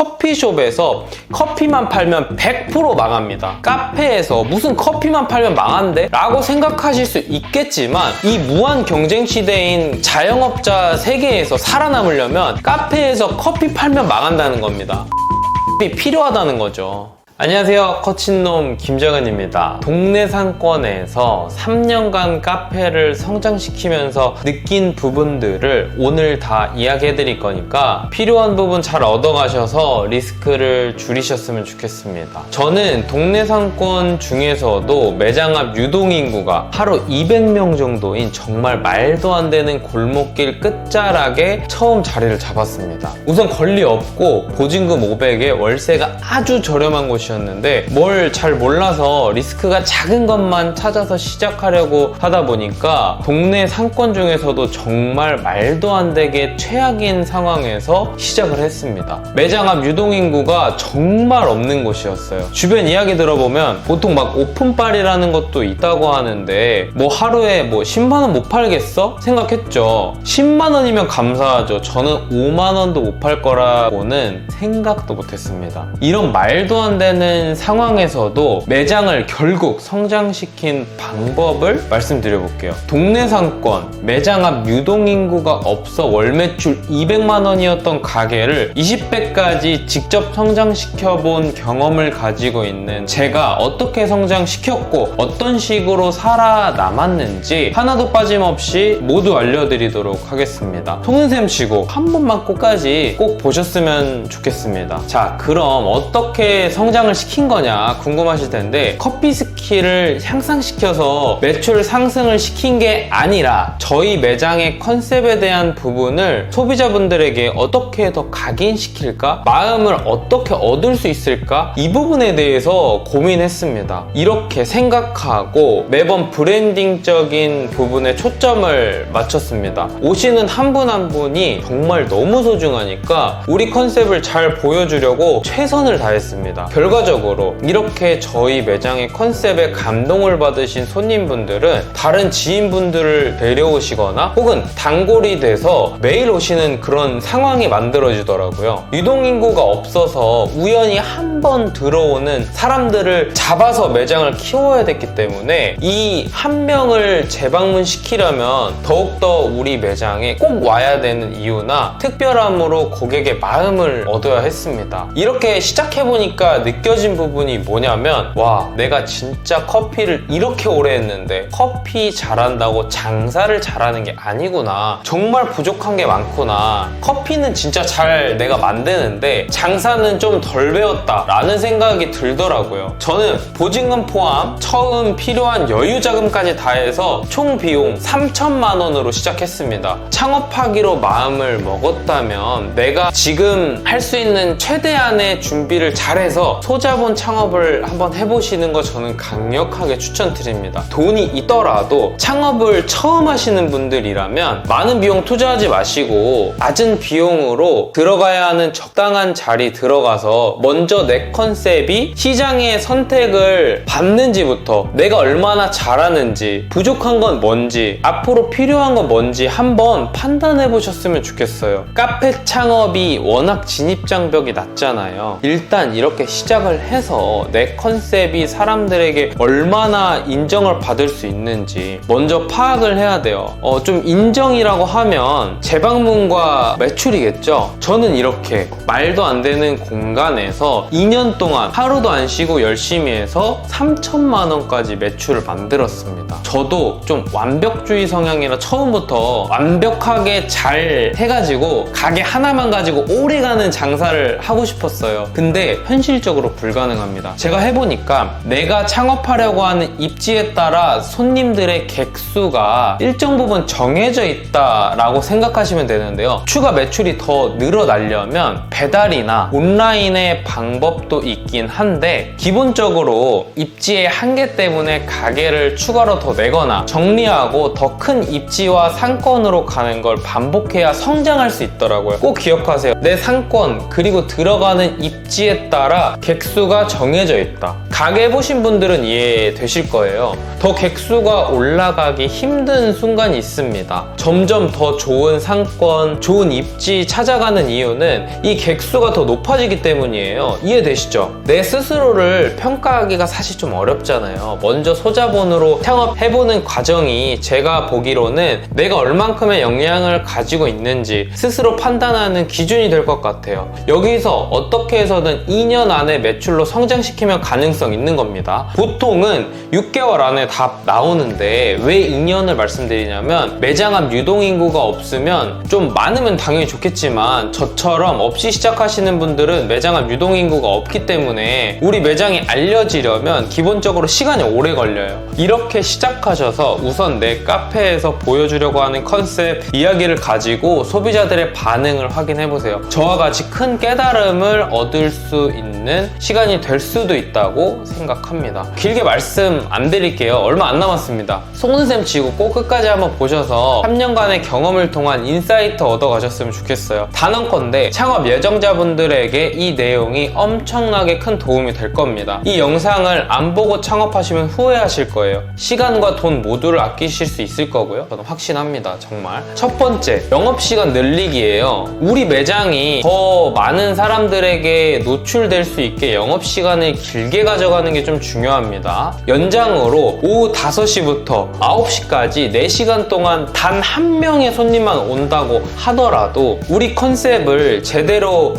커피숍에서 커피만 팔면 100% 망합니다. 카페에서 무슨 커피만 팔면 망한대? 라고 생각하실 수 있겠지만 이 무한 경쟁 시대인 자영업자 세계에서 살아남으려면 카페에서 커피 팔면 망한다는 겁니다. 필요하다는 거죠. 안녕하세요, 커친놈 김정은입니다. 동네 상권에서 3년간 카페를 성장시키면서 느낀 부분들을 오늘 다 이야기해 드릴 거니까 필요한 부분 잘 얻어가셔서 리스크를 줄이셨으면 좋겠습니다. 저는 동네 상권 중에서도 매장 앞 유동인구가 하루 200명 정도인 정말 말도 안 되는 골목길 끝자락에 처음 자리를 잡았습니다. 우선 권리 없고 보증금 500에 월세가 아주 저렴한 곳이었는데 뭘 잘 몰라서 리스크가 작은 것만 찾아서 시작하려고 하다 보니까 동네 상권 중에서도 정말 말도 안 되게 최악인 상황에서 시작을 했습니다. 매장 앞 유동인구가 정말 없는 곳이었어요. 주변 이야기 들어보면 보통 막 오픈빨이라는 것도 있다고 하는데 뭐 하루에 뭐 10만 원 못 팔겠어? 생각했죠. 10만 원이면 감사하죠. 저는 5만 원도 못 팔 거라고는 생각도 못했습니다. 이런 말도 안 되는 상황에서도 매장을 결국 성장시킨 방법을 말씀드려 볼게요. 동네 상권, 매장 앞 유동인구가 없어 월매출 200만 원이었던 가게를 20배까지 직접 성장시켜 본 경험을 가지고 있는 제가 어떻게 성장시켰고 어떤 식으로 살아남았는지 하나도 빠짐없이 모두 알려드리도록 하겠습니다. 속는셈 치고 한 번만 끝까지 꼭 보셨으면 좋겠습니다. 자, 그럼 어떻게 성장을 시킨 거냐 궁금하실 텐데 커피 스킬을 향상시켜서 매출 상승을 시킨 게 아니라 저희 매장의 컨셉에 대한 부분을 소비자분들에게 어떻게 더 각인시킬까? 마음을 어떻게 얻을 수 있을까? 이 부분에 대해서 고민했습니다. 이렇게 생각하고 매번 브랜딩적인 부분에 초점을 맞췄습니다. 오시는 한 분 한 분이 정말 너무 소중하니까 우리 컨셉을 잘 보여주려고 최선을 다했습니다. 결과적으로 이렇게 저희 매장의 컨셉에 감동을 받으신 손님분들은 다른 지인분들을 데려오시거나 혹은 단골이 돼서 매일 오시는 그런 상황이 만들어지더라고요. 유동인구가 없어서 우연히 한 번 들어오는 사람들을 잡아서 매장을 키워야 됐기 때문에 이 한 명을 재방문시키려면 더욱더 우리 매장에 꼭 와야 되는 이유나 특별함으로 고객의 마음을 얻어야 했습니다. 이렇게 시작해보니까 느껴진 부분이 뭐냐면 와, 내가 진짜 커피를 이렇게 오래 했는데 커피 잘한다고 장사를 잘하는 게 아니구나. 정말 부족한 게 많구나. 커피는 진짜 잘 내가 만드는데 장사는 좀 덜 배웠다 라는 생각이 들더라고요. 저는 보증금 포함 처음 필요한 여유자금까지 다 해서 총 비용 3천만 원으로 시작했습니다. 창업하기로 마음을 먹었다면 내가 지금 할 수 있는 최대한의 준비를 잘해서 소자본 창업을 한번 해보시는 거 저는 강력하게 추천드립니다. 돈이 있더라도 창업을 처음 하시는 분들이라면 많은 비용 투자하지 마시고 낮은 비용으로 들어가야 하는 적당한 자리 들어가서 먼저 내 컨셉이 시장의 선택을 받는지부터 내가 얼마나 잘하는지 부족한 건 뭔지 앞으로 필요한 건 뭔지 한번 판단해 보셨으면 좋겠어요. 카페 창업이 워낙 진입장벽이 낮잖아요. 일단 이렇게 시작을 해서 내 컨셉이 사람들에게 얼마나 인정을 받을 수 있는지 먼저 파악을 해야 돼요. 좀 인정이라고 하면 재방문과 매출이겠죠. 저는 이렇게 말도 안 되는 공간에서 2년 동안 하루도 안 쉬고 열심히 해서 3천만 원까지 매출을 만들었습니다. 저도 좀 완벽주의 성향이라 처음부터 완벽하게 잘 해가지고 가게 하나만 가지고 오래가는 장사를 하고 싶었어요. 근데 현실적으로 불가능합니다. 제가 해보니까 내가 창업하려고 하는 입지에 따라 손님들의 객수가 일정 부분 정해져 있다라고 생각하시면 되는데요. 추가 매출이 더 늘어나려면 배달이나 온라인의 방법도 있긴 한데 기본적으로 입지의 한계 때문에 가게를 추가로 더 내거나 정리하고 더 큰 입지와 상권으로 가는 걸 반복해야 성장할 수 있더라고요. 꼭 기억하세요. 내 상권 그리고 들어가는 입지에 따라 객수가 정해져 있다. 가게 해보신 분들은 분들은 이해되실 거예요. 더 객수가 올라가기 힘든 순간이 있습니다. 점점 더 좋은 상권, 좋은 입지 찾아가는 이유는 이 객수가 더 높아지기 때문이에요. 이해되시죠? 내 스스로를 평가하기가 사실 좀 어렵잖아요. 먼저 소자본으로 창업해보는 과정이 제가 보기로는 내가 얼만큼의 역량을 가지고 있는지 스스로 판단하는 기준이 될 것 같아요. 여기서 어떻게 해서든 2년 안에 매출로 성장시키면 가능성 있는 겁니다. 보통은 6개월 안에 다 나오는데 왜 2년을 말씀드리냐면 매장 앞 유동인구가 없으면 좀 많으면 당연히 좋겠지만 저처럼 없이 시작하시는 분들은 매장 앞 유동인구가 없기 때문에 우리 매장이 알려지려면 기본적으로 시간이 오래 걸려요. 이렇게 시작하셔서 우선 내 카페에서 보여주려고 하는 컨셉 이야기를 가지고 소비자들의 반응을 확인해보세요. 저와 같이 큰 깨달음을 얻을 수 있는 시간이 될 수도 있다고 생각합니다. 길게 말씀 안 드릴게요. 얼마 안 남았습니다. 속는셈 치고 꼭 끝까지 한번 보셔서 3년간의 경험을 통한 인사이트 얻어가셨으면 좋겠어요. 단언컨대 창업 예정자분들에게 이 내용이 엄청나게 큰 도움이 될 겁니다. 이 영상을 안 보고 창업하시면 후회하실 거예요. 시간과 돈 모두를 아끼실 수 있을 거고요. 저는 확신합니다. 정말. 첫 번째, 영업시간 늘리기예요. 우리 매장이 더 많은 사람들에게 노출될 수 있게 영업시간을 길게 가져가는 게 좀 중요합니다. 연장으로 오후 5시부터 9시까지 4시간 동안 단 한 명의 손님만 온다고 하더라도 우리 컨셉을 제대로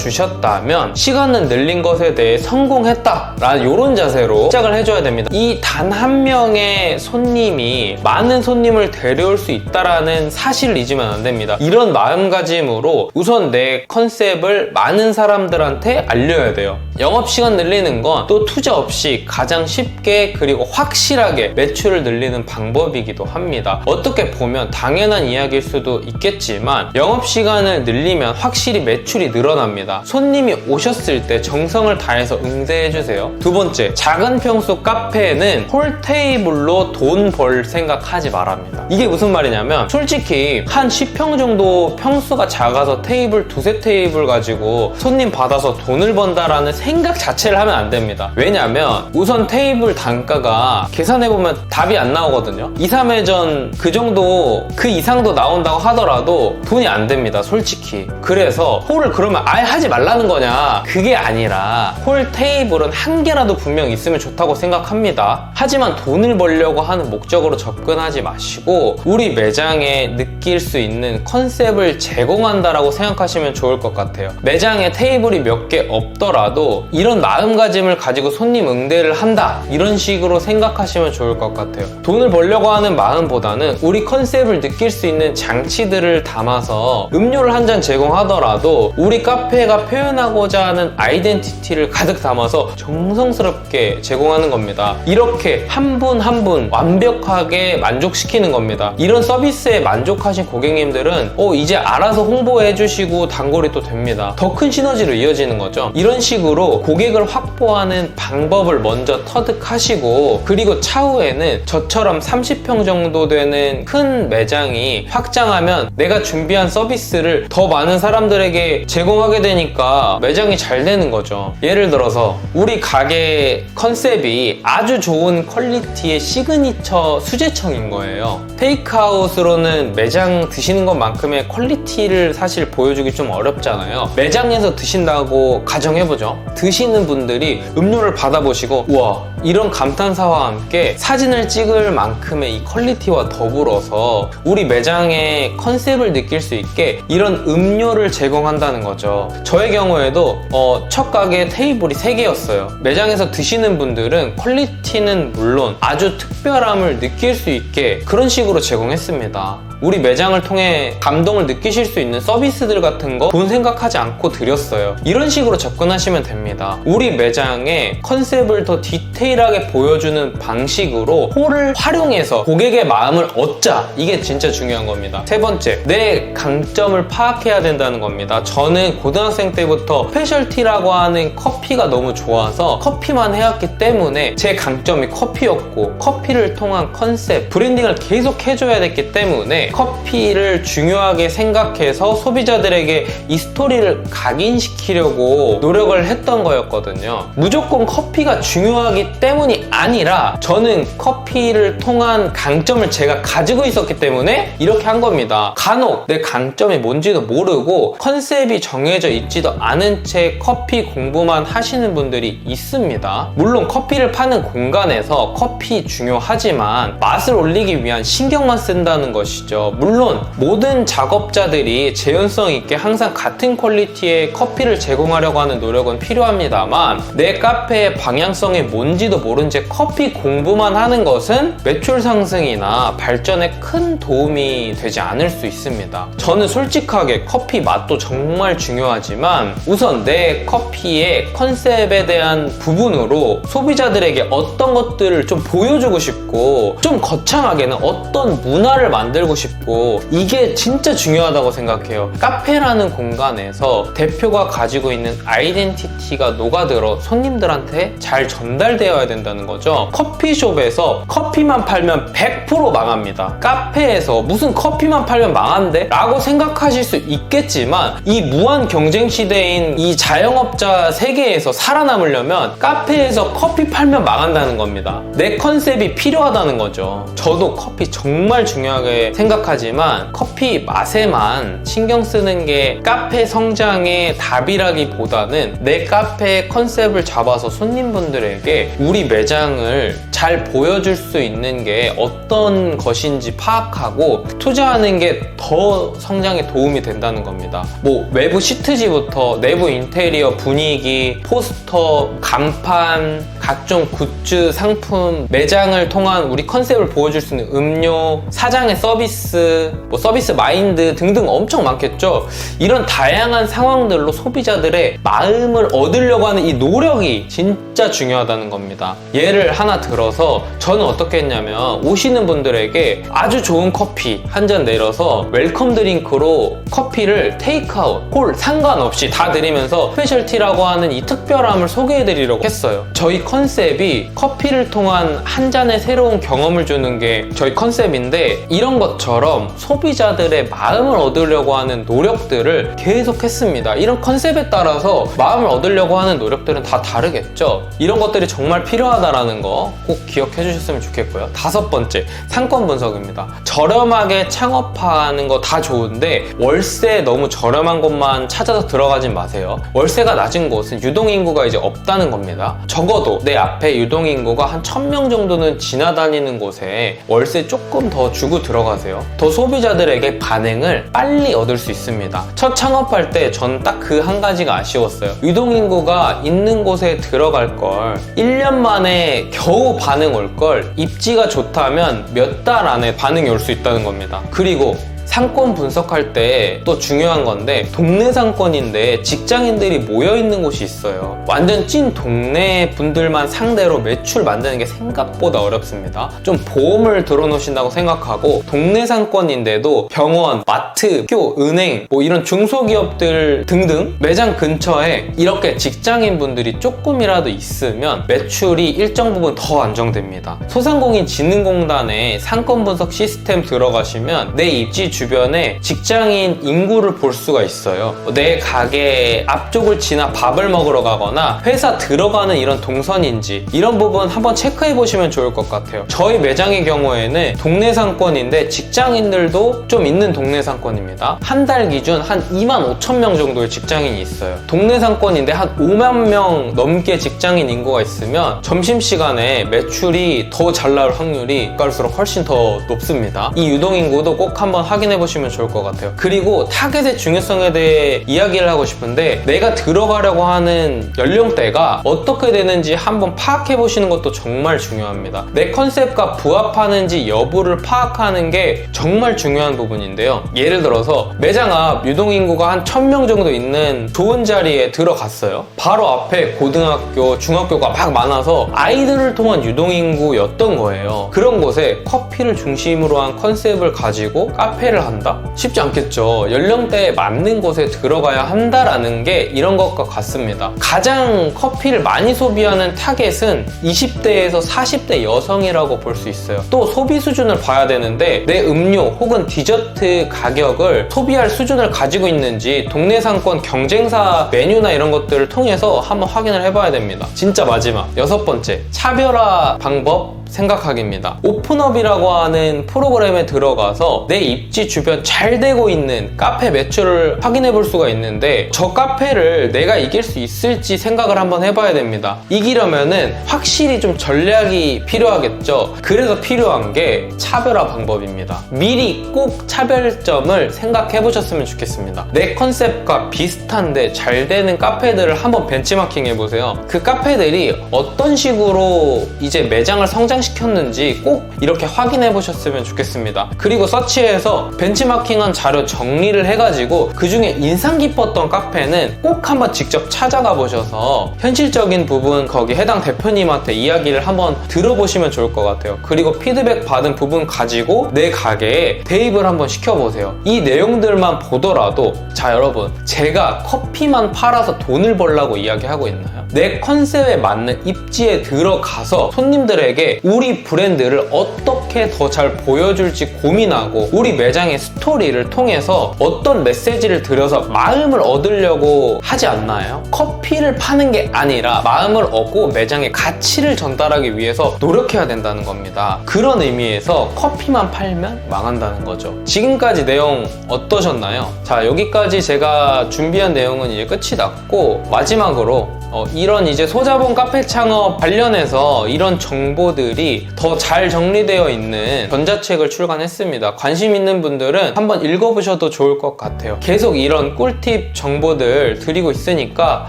보여주셨다면 시간을 늘린 것에 대해 성공했다라는 이런 자세로 시작을 해줘야 됩니다. 이 단 한 명의 손님이 많은 손님을 데려올 수 있다라는 사실을 잊으면 안 됩니다. 이런 마음가짐으로 우선 내 컨셉을 많은 사람들한테 알려야 돼요. 영업시간 늘리는 건 또 투자 없이 가장 쉽게 그리고 확실하게 매출을 늘리는 방법이기도 합니다. 어떻게 보면 당연한 이야기일 수도 있겠지만 영업시간을 늘리면 확실히 매출이 늘어납니다. 손님이 오셨을 때 정성을 다해서 응대해주세요. 두 번째, 작은 평수 카페는 홀 테이블로 돈 벌 생각하지 말랍니다. 이게 무슨 말이냐면 솔직히 한 10평 정도 평수가 작아서 테이블 두세 테이블 가지고 손님 받아서 돈을 번다라는 생각 자체를 하면 안 됩니다. 왜냐면 우선 테이블 단가가 계산해보면 답이 안 나오거든요. 2, 3회전 그 정도 그 이상도 나온다고 하더라도 돈이 안 됩니다. 솔직히. 그래서 홀을 그러면 아예 하지 말라는 거냐, 그게 아니라 홀 테이블은 한 개라도 분명 있으면 좋다고 생각합니다. 하지만 돈을 벌려고 하는 목적으로 접근하지 마시고 우리 매장에 느낄 수 있는 컨셉을 제공한다라고 생각하시면 좋을 것 같아요. 매장에 테이블이 몇 개 없더라도 이런 마음가짐을 가지고 손님 응대를 한다, 이런 식으로 생각하시면 좋을 것 같아요. 돈을 벌려고 하는 마음보다는 우리 컨셉을 느낄 수 있는 장치들을 담아서 음료를 한 잔 제공하더라도 우리 카페가 표현하고자 하는 아이덴티티를 가득 담아서 정성스럽게 제공하는 겁니다. 이렇게 한 분 한 분 완벽하게 만족시키는 겁니다. 이런 서비스에 만족하신 고객님들은 이제 알아서 홍보해 주시고 단골이 또 됩니다. 더 큰 시너지로 이어지는 거죠. 이런 식으로 고객을 확보하는 방법을 먼저 터득하시고 그리고 차후에는 저처럼 30평 정도 되는 큰 매장이 확장하면 내가 준비한 서비스를 더 많은 사람들에게 제공하게 되니까 매장이 잘 되는 거죠. 예를 들어서 우리 가게 컨셉이 아주 좋은 퀄리티의 시그니처 수제청인 거예요. 테이크아웃으로는 매장 드시는 것만큼의 퀄리티를 사실 보여주기 좀 어렵잖아요. 매장에서 드신다고 가정해보죠. 드시는 분들이 음료를 받아보시고 우와, 이런 감탄사와 함께 사진을 찍을 만큼의 이 퀄리티와 더불어서 우리 매장의 컨셉을 느낄 수 있게 이런 음료를 제공한다는 거죠. 저의 경우에도 첫 가게 테이블이 3개였어요. 매장에서 드시는 분들은 퀄리티는 물론 아주 특별함을 느낄 수 있게 그런 식으로 제공했습니다. 우리 매장을 통해 감동을 느끼실 수 있는 서비스들 같은 거 돈 생각하지 않고 드렸어요. 이런 식으로 접근하시면 됩니다. 우리 매장의 컨셉을 더 디테일하게 보여주는 방식으로 홀을 활용해서 고객의 마음을 얻자. 이게 진짜 중요한 겁니다. 세 번째, 내 강점을 파악해야 된다는 겁니다. 저는 고등학생 때부터 스페셜티라고 하는 커피가 너무 좋아서 커피만 해왔기 때문에 제 강점이 커피였고 커피를 통한 컨셉, 브랜딩을 계속 해줘야 됐기 때문에 때 커피를 중요하게 생각해서 소비자들에게 이 스토리를 각인시키려고 노력을 했던 거였거든요. 무조건 커피가 중요하기 때문이 아니라 저는 커피를 통한 강점을 제가 가지고 있었기 때문에 이렇게 한 겁니다. 간혹 내 강점이 뭔지도 모르고 컨셉이 정해져 있지도 않은 채 커피 공부만 하시는 분들이 있습니다. 물론 커피를 파는 공간에서 커피 중요하지만 맛을 올리기 위한 신경만 쓴다는 것이죠. 물론 모든 작업자들이 재현성 있게 항상 같은 퀄리티의 커피를 제공하려고 하는 노력은 필요합니다만 내 카페의 방향성이 뭔지도 모른 채 커피 공부만 하는 것은 매출 상승이나 발전에 큰 도움이 되지 않을 수 있습니다. 저는 솔직하게 커피 맛도 정말 중요하지만 우선 내 커피의 컨셉에 대한 부분으로 소비자들에게 어떤 것들을 좀 보여주고 싶고 좀 거창하게는 어떤 문화를 만들고 싶고 이게 진짜 중요하다고 생각해요. 카페라는 공간에서 대표가 가지고 있는 아이덴티티가 녹아들어 손님들한테 잘 전달되어야 된다는 거죠. 커피숍에서 커피만 팔면 100% 망합니다. 카페에서 무슨 커피만 팔면 망한대? 라고 생각하실 수 있겠지만 이 무한 경쟁 시대인 이 자영업자 세계에서 살아남으려면 카페에서 커피 팔면 망한다는 겁니다. 내 컨셉이 필요하다는 거죠. 저도 커피 정말 중요하게 생각하지만 커피 맛에만 신경 쓰는 게 카페 성장의 답이라기보다는 내 카페의 컨셉을 잡아서 손님분들에게 우리 매장을 잘 보여줄 수 있는 게 어떤 것인지 파악하고 투자하는 게 더 성장에 도움이 된다는 겁니다. 뭐 외부 시트지부터 내부 인테리어 분위기, 포스터, 간판, 각종 굿즈, 상품, 매장을 통한 우리 컨셉을 보여줄 수 있는 음료, 사장의 서비스, 뭐 서비스 마인드 등등 엄청 많겠죠. 이런 다양한 상황들로 소비자들의 마음을 얻으려고 하는 이 노력이 진짜 중요하다는 겁니다. 예를 하나 들어서 저는 어떻게 했냐면 오시는 분들에게 아주 좋은 커피 한 잔 내려서 웰컴 드링크로 커피를 테이크아웃, 콜 상관없이 다 드리면서 스페셜티라고 하는 이 특별함을 소개해드리려고 했어요. 저희 컨셉이 커피를 통한 한 잔의 새로운 경험을 주는 게 저희 컨셉인데 이런 것처럼 소비자들의 마음을 얻으려고 하는 노력들을 계속 했습니다. 이런 컨셉에 따라서 마음을 얻으려고 하는 노력들은 다 다르겠죠. 이런 것들이 정말 필요하다는 거 꼭 기억해 주셨으면 좋겠고요. 5번째, 상권 분석입니다. 저렴하게 창업하는 거 다 좋은데 월세 너무 저렴한 곳만 찾아서 들어가진 마세요. 월세가 낮은 곳은 유동인구가 이제 없다는 겁니다. 적어도 내 앞에 유동인구가 한 1000명 정도는 지나다니는 곳에 월세 조금 더 주고 들어가세요. 더 소비자들에게 반응을 빨리 얻을 수 있습니다. 첫 창업할 때 전 딱 그 한 가지가 아쉬웠어요. 유동인구가 있는 곳에 들어갈 걸 1년 만에 겨우 반응 올 걸 입지가 좋다면 몇 달 안에 반응이 올 수 있다는 겁니다. 그리고 상권 분석할 때 또 중요한 건데 동네 상권인데 직장인들이 모여있는 곳이 있어요. 완전 찐 동네 분들만 상대로 매출 만드는 게 생각보다 어렵습니다. 좀 보험을 들어놓으신다고 생각하고 동네 상권인데도 병원, 마트, 학교, 은행 뭐 이런 중소기업들 등등 매장 근처에 이렇게 직장인분들이 조금이라도 있으면 매출이 일정 부분 더 안정됩니다. 소상공인진흥공단에 상권 분석 시스템 들어가시면 내 입지 주변에 직장인 인구를 볼 수가 있어요. 내 가게 앞쪽을 지나 밥을 먹으러 가거나 회사 들어가는 이런 동선인지 이런 부분 한번 체크해 보시면 좋을 것 같아요. 저희 매장의 경우에는 동네 상권인데 직장인들도 좀 있는 동네 상권입니다. 한 달 기준 한 25,000명 정도의 직장인이 있어요. 동네 상권인데 한 5만 명 넘게 직장인 인구가 있으면 점심시간에 매출이 더 잘 나올 확률이 갈수록 훨씬 더 높습니다. 이 유동인구도 꼭 한번 확인해 보시면 좋을 것 같아요. 그리고 타겟의 중요성에 대해 이야기를 하고 싶은데 내가 들어가려고 하는 연령대가 어떻게 되는지 한번 파악해 보시는 것도 정말 중요합니다. 내 컨셉과 부합하는지 여부를 파악하는 게 정말 중요한 부분인데요. 예를 들어서 매장 앞 유동인구가 한 1000명 정도 있는 좋은 자리에 들어갔어요. 바로 앞에 고등학교, 중학교가 막 많아서 아이들을 통한 유동인구였던 거예요. 그런 곳에 커피를 중심으로 한 컨셉을 가지고 카페를 카페를 한다? 쉽지 않겠죠. 연령대에 맞는 곳에 들어가야 한다라는 게 이런 것과 같습니다. 가장 커피를 많이 소비하는 타겟은 20대에서 40대 여성이라고 볼 수 있어요. 또 소비 수준을 봐야 되는데 내 음료 혹은 디저트 가격을 소비할 수준을 가지고 있는지 동네 상권 경쟁사 메뉴나 이런 것들을 통해서 한번 확인을 해봐야 됩니다. 진짜 마지막 6번째, 차별화 방법 생각하기입니다. 오픈업이라고 하는 프로그램에 들어가서 내 입지 주변 잘 되고 있는 카페 매출을 확인해 볼 수가 있는데 저 카페를 내가 이길 수 있을지 생각을 한번 해봐야 됩니다. 이기려면은 확실히 좀 전략이 필요하겠죠. 그래서 필요한 게 차별화 방법입니다. 미리 꼭 차별점을 생각해 보셨으면 좋겠습니다. 내 컨셉과 비슷한데 잘 되는 카페들을 한번 벤치마킹 해보세요. 그 카페들이 어떤 식으로 이제 매장을 성장시켰는지 꼭 이렇게 확인해 보셨으면 좋겠습니다. 그리고 서치해서 벤치마킹한 자료 정리를 해가지고 그 중에 인상 깊었던 카페는 꼭 한번 직접 찾아가 보셔서 현실적인 부분 거기 해당 대표님한테 이야기를 한번 들어보시면 좋을 것 같아요. 그리고 피드백 받은 부분 가지고 내 가게에 대입을 한번 시켜보세요. 이 내용들만 보더라도 자 여러분, 제가 커피만 팔아서 돈을 벌라고 이야기하고 있나요? 내 컨셉에 맞는 입지에 들어가서 손님들에게 우리 브랜드를 어떻게 더 잘 보여줄지 고민하고 우리 매장의 스토리를 통해서 어떤 메시지를 들여서 마음을 얻으려고 하지 않나요? 커피를 파는 게 아니라 마음을 얻고 매장의 가치를 전달하기 위해서 노력해야 된다는 겁니다. 그런 의미에서 커피만 팔면 망한다는 거죠. 지금까지 내용 어떠셨나요? 자, 여기까지 제가 준비한 내용은 이제 끝이 났고 마지막으로 이런 이제 소자본 카페 창업 관련해서 이런 정보들이 더 잘 정리되어 있는 전자책을 출간했습니다. 관심 있는 분들은 한번 읽어보셔도 좋을 것 같아요. 계속 이런 꿀팁 정보들 드리고 있으니까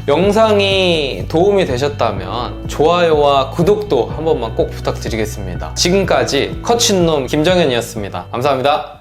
영상이 도움이 되셨다면 좋아요와 구독도 한 번만 꼭 부탁드리겠습니다. 지금까지 커친놈 김정현이었습니다. 감사합니다.